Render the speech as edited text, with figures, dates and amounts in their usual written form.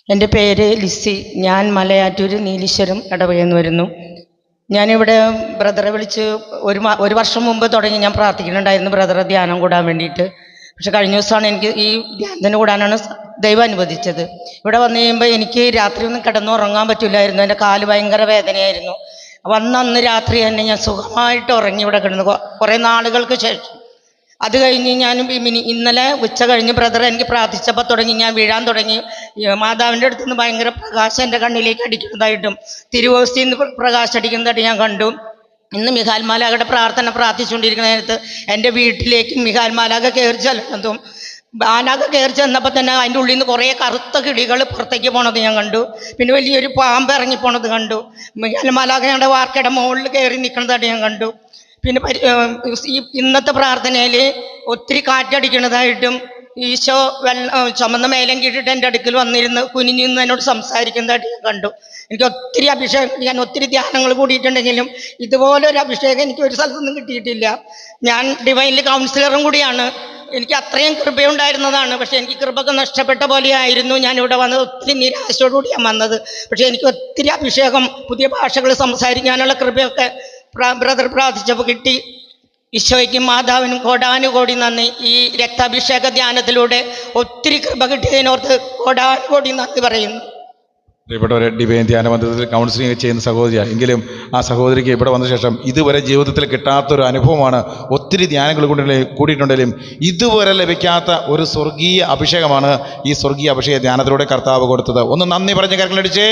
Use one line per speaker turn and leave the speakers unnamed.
എൻ്റെ പേര് ലിസി. ഞാൻ മലയാറ്റൂർ നീലീശ്വരം ഇടവകയിൽ നിന്ന് വരുന്നു. ഞാനിവിടെ ബ്രദറെ വിളിച്ച് ഒരു വർഷം മുമ്പ് തുടങ്ങി ഞാൻ പ്രാർത്ഥിക്കുന്നുണ്ടായിരുന്നു ബ്രദറെ ധ്യാനം കൂടാൻ വേണ്ടിയിട്ട്. പക്ഷെ കഴിഞ്ഞ ദിവസമാണ് എനിക്ക് ഈ ധ്യാനത്തിന് കൂടാനാണ് ദൈവം അനുവദിച്ചത്. ഇവിടെ വന്നു കഴിയുമ്പോൾ എനിക്ക് രാത്രി ഒന്നും കിടന്നുറങ്ങാൻ പറ്റില്ലായിരുന്നു. എൻ്റെ കാല് ഭയങ്കര വേദനയായിരുന്നു. അന്ന് രാത്രി തന്നെ ഞാൻ സുഖമായിട്ട് ഉറങ്ങി ഇവിടെ കിടന്നു കുറേ നാളുകൾക്ക് ശേഷം. അത് കഴിഞ്ഞ് ഞാൻ ഇന്നലെ ഉച്ച കഴിഞ്ഞ് ബ്രദർ എനിക്ക് പ്രാർത്ഥിച്ചപ്പോൾ തുടങ്ങി ഞാൻ വീഴാൻ തുടങ്ങി. മാതാവിൻ്റെ അടുത്ത് നിന്ന് ഭയങ്കര പ്രകാശം എൻ്റെ കണ്ണിലേക്ക് അടിക്കുന്നതായിട്ടും തിരുവോസ്തിയിൽ നിന്ന് പ്രകാശം അടിക്കുന്നതായിട്ട് ഞാൻ കണ്ടു. ഇന്ന് മിഖാൽ മാലാഖയുടെ പ്രാർത്ഥിച്ചുകൊണ്ടിരിക്കുന്ന നേരത്ത് എൻ്റെ വീട്ടിലേക്ക് മിഖാൽ മാലാഖ കയറി ചെല്ലുന്നതും മാലാഖ കയറി ചെന്നപ്പോൾ തന്നെ അതിൻ്റെ ഉള്ളിൽ നിന്ന് കുറേ കറുത്ത കിളികൾ പുറത്തേക്ക് പോണത് ഞാൻ കണ്ടു. പിന്നെ വലിയൊരു പാമ്പ് ഇറങ്ങിപ്പോണത് കണ്ടു. മിഖാൽ മാലാഖ ഞങ്ങളുടെ വാർക്കയുടെ മുകളിൽ കയറി നിൽക്കുന്നതായിട്ട് ഞാൻ കണ്ടു. പിന്നെ ഈ ഇന്നത്തെ പ്രാർത്ഥനയിൽ ഒത്തിരി കാറ്റടിക്കുന്നതായിട്ടും ഈശോ ചുമന്ന മേലം കീട്ടിട്ട് എൻ്റെ അടുക്കൽ വന്നിരുന്ന് കുനിഞ്ഞു നിന്ന് എന്നോട് സംസാരിക്കുന്നതായിട്ട് ഞാൻ കണ്ടു. എനിക്ക് ഒത്തിരി അഭിഷേകം, ഞാൻ ഒത്തിരി ധ്യാനങ്ങൾ കൂടിയിട്ടുണ്ടെങ്കിലും ഇതുപോലൊരു അഭിഷേകം എനിക്ക് ഒരു സ്ഥലത്തൊന്നും കിട്ടിയിട്ടില്ല. ഞാൻ ഡിവൈനിൽ കൗൺസിലറും കൂടിയാണ്. എനിക്ക് അത്രയും കൃപയുണ്ടായിരുന്നതാണ്. പക്ഷേ എനിക്ക് കൃപയൊക്കെ നഷ്ടപ്പെട്ട പോലെയായിരുന്നു. ഞാനിവിടെ വന്നത് ഒത്തിരി നിരാശയോടുകൂടി ഞാൻ വന്നത്. പക്ഷേ എനിക്ക് ഒത്തിരി അഭിഷേകം, പുതിയ ഭാഷകൾ സംസാരിക്കാനുള്ള കൃപയൊക്കെ ബ്രദർ പ്രാർത്ഥിച്ചപ്പോൾ കിട്ടി. ഈശോയ്ക്കും മാതാവിനും കോടാനുകോടി നന്ദി. ഈ രക്താഭിഷേക ധ്യാനത്തിലൂടെ ഒത്തിരി കൃപ കിട്ടിയതിനോർത്ത് കോടാനുകോടി നന്ദി പറയുന്നു.
പ്രിയപ്പെട്ടവരെ, ഡിവൈൻ ധ്യാന മന്ദിരത്തിൽ കൗൺസിലിംഗ് ചെയ്യുന്ന സഹോദരിയാണ്. എങ്കിലും ആ സഹോദരിക്ക് ഇവിടെ വന്ന ശേഷം ഇതുവരെ ജീവിതത്തിൽ കിട്ടാത്തൊരു അനുഭവമാണ്. ഒത്തിരി ധ്യാനങ്ങൾ കൂടിയിട്ടുണ്ടെങ്കിലും ഇതുവരെ ലഭിക്കാത്ത ഒരു സ്വർഗീയ അഭിഷേകമാണ് ഈ സ്വർഗീയ അഭിഷേക ധ്യാനത്തിലൂടെ കർത്താവ് കൊടുത്തത്. ഒന്ന് നന്ദി പറഞ്ഞ് കരങ്ങളടിച്ചേ.